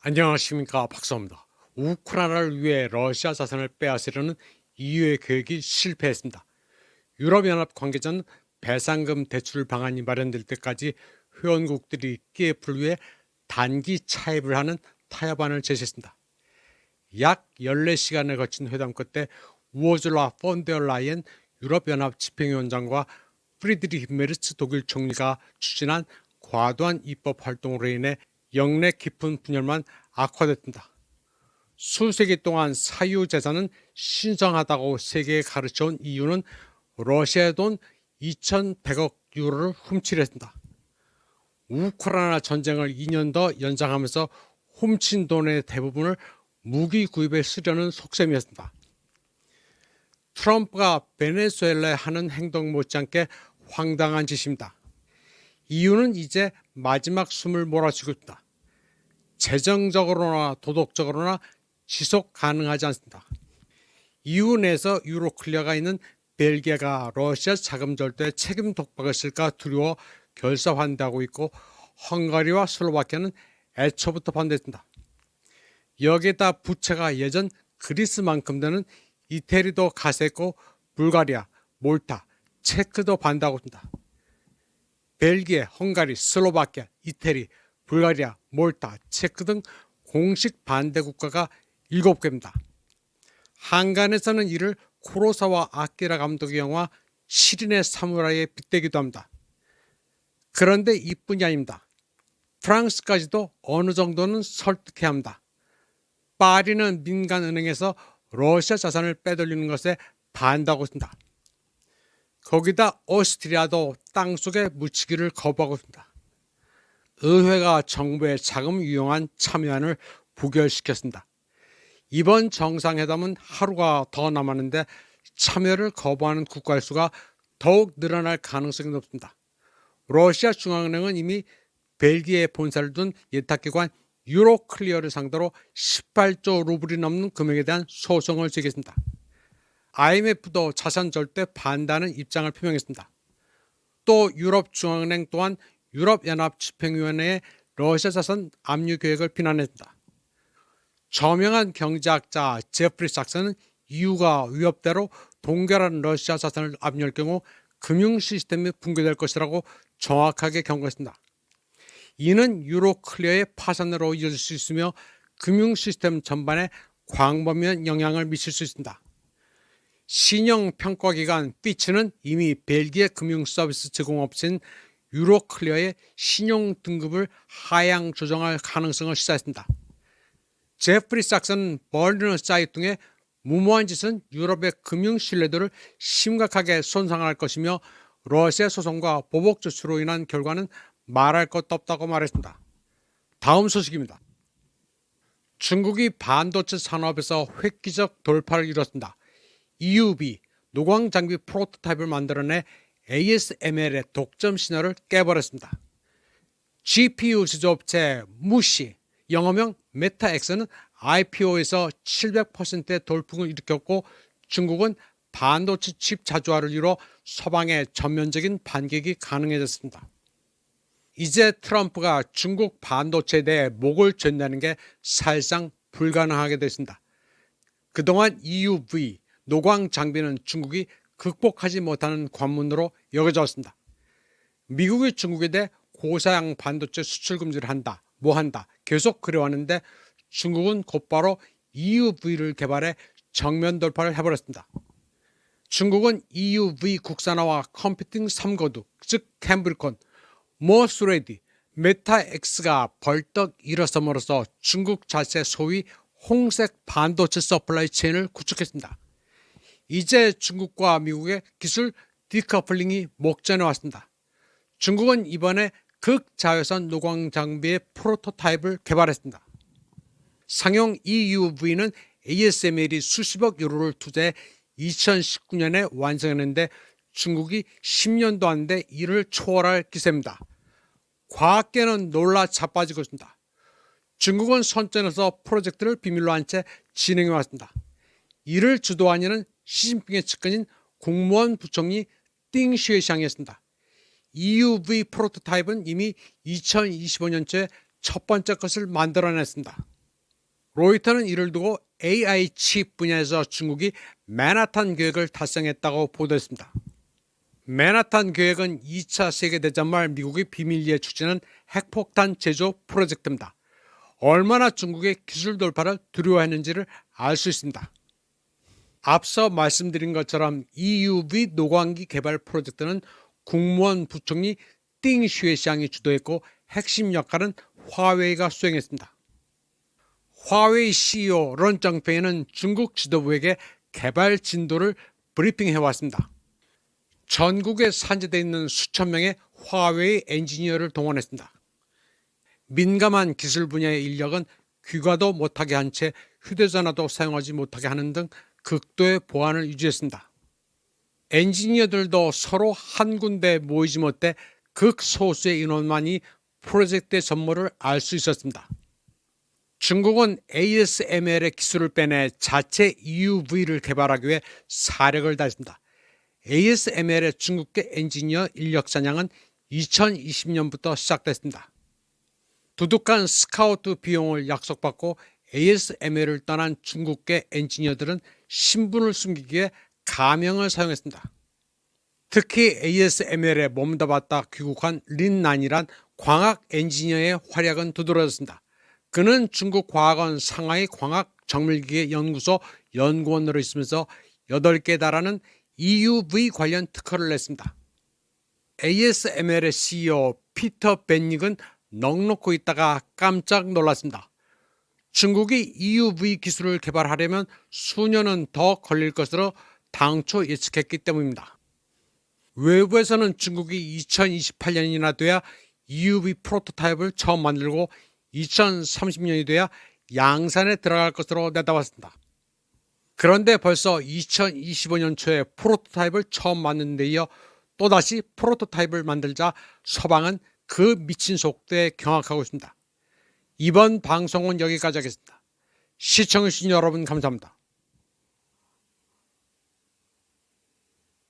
안녕하십니까, 박사입니다. 우크라이나를 위해 러시아 자산을 빼앗으려는 EU의 계획이 실패했습니다. 유럽연합 관계자는 배상금 대출 방안이 마련될 때까지 회원국들이 키예프를 위해 단기 차입을 하는 타협안을 제시했습니다. 약 14시간에 거친 회담 끝에 우어줄라 폰데어라이엔 유럽연합 집행위원장과 프리드리히 메르츠 독일 총리가 추진한 과도한 입법 활동으로 인해 영내 깊은 분열만 악화됐습니다. 수세기 동안 사유재산은 신성하다고 세계에 가르쳐온 이유는 러시아의 돈 2,100억 유로를 훔치려 했습니다. 우크라이나 전쟁을 2년 더 연장하면서 훔친 돈의 대부분을 무기 구입에 쓰려는 속셈이었습니다. 트럼프가 베네수엘라에 하는 행동 못지않게 황당한 짓입니다. 이유는 이제 마지막 숨을 몰아쉬고 있다. 재정적으로나 도덕적으로나 지속 가능하지 않습니다. EU 내에서 유로클리어가 있는 벨기에가 러시아 자금 절도에 책임 독박을 쓸까 두려워 결사환대하고 있고, 헝가리와 슬로바키아는 애초부터 반대했습니다. 여기에다 부채가 예전 그리스만큼 되는 이태리도 가세했고, 불가리아, 몰타, 체크도 반대하고 있습니다. 벨기에, 헝가리, 슬로바키아, 이태리, 불가리아, 몰타, 체크 등 공식 반대 국가가 7개입니다. 한간에서는 이를 쿠로사와 아키라 감독의 영화 시린의 사무라이에 빗대기도 합니다. 그런데 이뿐이 아닙니다. 프랑스까지도 어느 정도는 설득해야 합니다. 파리는 민간은행에서 러시아 자산을 빼돌리는 것에 반대하고 있습니다. 거기다 오스트리아도 땅속에 묻히기를 거부하고 있습니다. 의회가 정부의 자금 유용한 참여안을 부결시켰습니다. 이번 정상회담은 하루가 더 남았는데 참여를 거부하는 국가의 수가 더욱 늘어날 가능성이 높습니다. 러시아 중앙은행은 이미 벨기에 본사를 둔 예탁기관 유로클리어를 상대로 18조 루블이 넘는 금액에 대한 소송을 제기했습니다. IMF도 자산 절대 반대하는 입장을 표명했습니다. 또 유럽중앙은행 또한 유럽연합 집행위원회의 러시아 자산 압류 계획을 비난했습니다. 저명한 경제학자 제프리 삭스는 EU가 위협대로 동결한 러시아 자산을 압류할 경우 금융 시스템이 붕괴될 것이라고 정확하게 경고했습니다. 이는 유로클리어의 파산으로 이어질 수 있으며 금융 시스템 전반에 광범위한 영향을 미칠 수 있습니다. 신용평가기관 피치는 이미 벨기에 금융서비스 제공업체인 유로클리어의 신용 등급을 하향 조정할 가능성을 시사했습니다. 제프리 삭스는 버리너 사이트에 무모한 짓은 유럽의 금융 신뢰도를 심각하게 손상할 것이며 러시아 소송과 보복 조치로 인한 결과는 말할 것도 없다고 말했습니다. 다음 소식입니다. 중국이 반도체 산업에서 획기적 돌파를 이뤘습니다. EUV 노광장비 프로토타입을 만들어내 ASML의 독점 신화를 깨버렸습니다. GPU 제조업체 무시, 영어명 메타엑스는 IPO에서 700%의 돌풍을 일으켰고, 중국은 반도체 칩 자주화를 이뤄 서방의 전면적인 반격이 가능해졌습니다. 이제 트럼프가 중국 반도체에 대해 목을 쥘다는 게 사실상 불가능하게 됐습니다. 그동안 EUV 노광 장비는 중국이 극복하지 못하는 관문으로 여겨져 왔습니다. 미국이 중국에 대해 고사양 반도체 수출 금지를 한다, 뭐 한다 계속 그래왔는데 중국은 곧바로 EUV를 개발해 정면 돌파를 해버렸습니다. 중국은 EUV 국산화와 컴퓨팅 3거두, 즉 캠브리콘, 모스레디, 메타엑스가 벌떡 일어섬으로써 중국 자체 소위 홍색 반도체 서플라이 체인을 구축했습니다. 이제 중국과 미국의 기술 디커플링이 목전에 왔습니다. 중국은 이번에 극자외선 노광 장비의 프로토타입을 개발했습니다. 상용 EUV는 ASML이 수십억 유로를 투자해 2019년에 완성했는데 중국이 10년도 안 돼 이를 초월할 기세입니다. 과학계는 놀라 자빠지고 있습니다. 중국은 선전에서 프로젝트를 비밀로 한 채 진행해 왔습니다. 이를 주도한 이는 시진핑의 측근인 국무원 부총리 띵 슈에샹이었습니다. EUV 프로토타입은 이미 2025년 초에 첫 번째 것을 만들어냈습니다. 로이터는 이를 두고 AI 칩 분야에서 중국이 맨하탄 계획을 달성했다고 보도했습니다. 맨하탄 계획은 2차 세계대전 말 미국이 비밀리에 추진한 핵폭탄 제조 프로젝트입니다. 얼마나 중국의 기술 돌파를 두려워했는지를 알 수 있습니다. 앞서 말씀드린 것처럼 EUV 노광기 개발 프로젝트는 국무원 부총리 띵 슈에샹이 주도했고 핵심 역할은 화웨이가 수행했습니다. 화웨이 CEO 런 정페이는 중국 지도부에게 개발 진도를 브리핑해왔습니다. 전국에 산재되어 있는 수천 명의 화웨이 엔지니어를 동원했습니다. 민감한 기술 분야의 인력은 귀가도 못하게 한 채 휴대전화도 사용하지 못하게 하는 등 극도의 보안을 유지했습니다. 엔지니어들도 서로 한 군데 모이지 못해 극소수의 인원만이 프로젝트의 전모를 알 수 있었습니다. 중국은 ASML의 기술을 빼내 자체 EUV를 개발하기 위해 사력을 다했습니다. ASML의 중국계 엔지니어 인력 사냥은 2020년부터 시작됐습니다. 두둑한 스카우트 비용을 약속받고 ASML을 떠난 중국계 엔지니어들은 신분을 숨기기 위해 가명을 사용했습니다. 특히 ASML에 몸담았다 귀국한 린난이란 광학 엔지니어의 활약은 두드러졌습니다. 그는 중국과학원 상하이 광학정밀기계 연구소 연구원으로 있으면서 8개에 달하는 EUV 관련 특허를 냈습니다. ASML의 CEO 피터 벤닉은 넋 놓고 있다가 깜짝 놀랐습니다. 중국이 EUV 기술을 개발하려면 수년은 더 걸릴 것으로 당초 예측했기 때문입니다. 외부에서는 중국이 2028년이나 돼야 EUV 프로토타입을 처음 만들고 2030년이 돼야 양산에 들어갈 것으로 내다봤습니다. 그런데 벌써 2025년 초에 프로토타입을 처음 만든 데 이어 또다시 프로토타입을 만들자 서방은 그 미친 속도에 경악하고 있습니다. 이번 방송은 여기까지 하겠습니다. 시청해주신 여러분 감사합니다.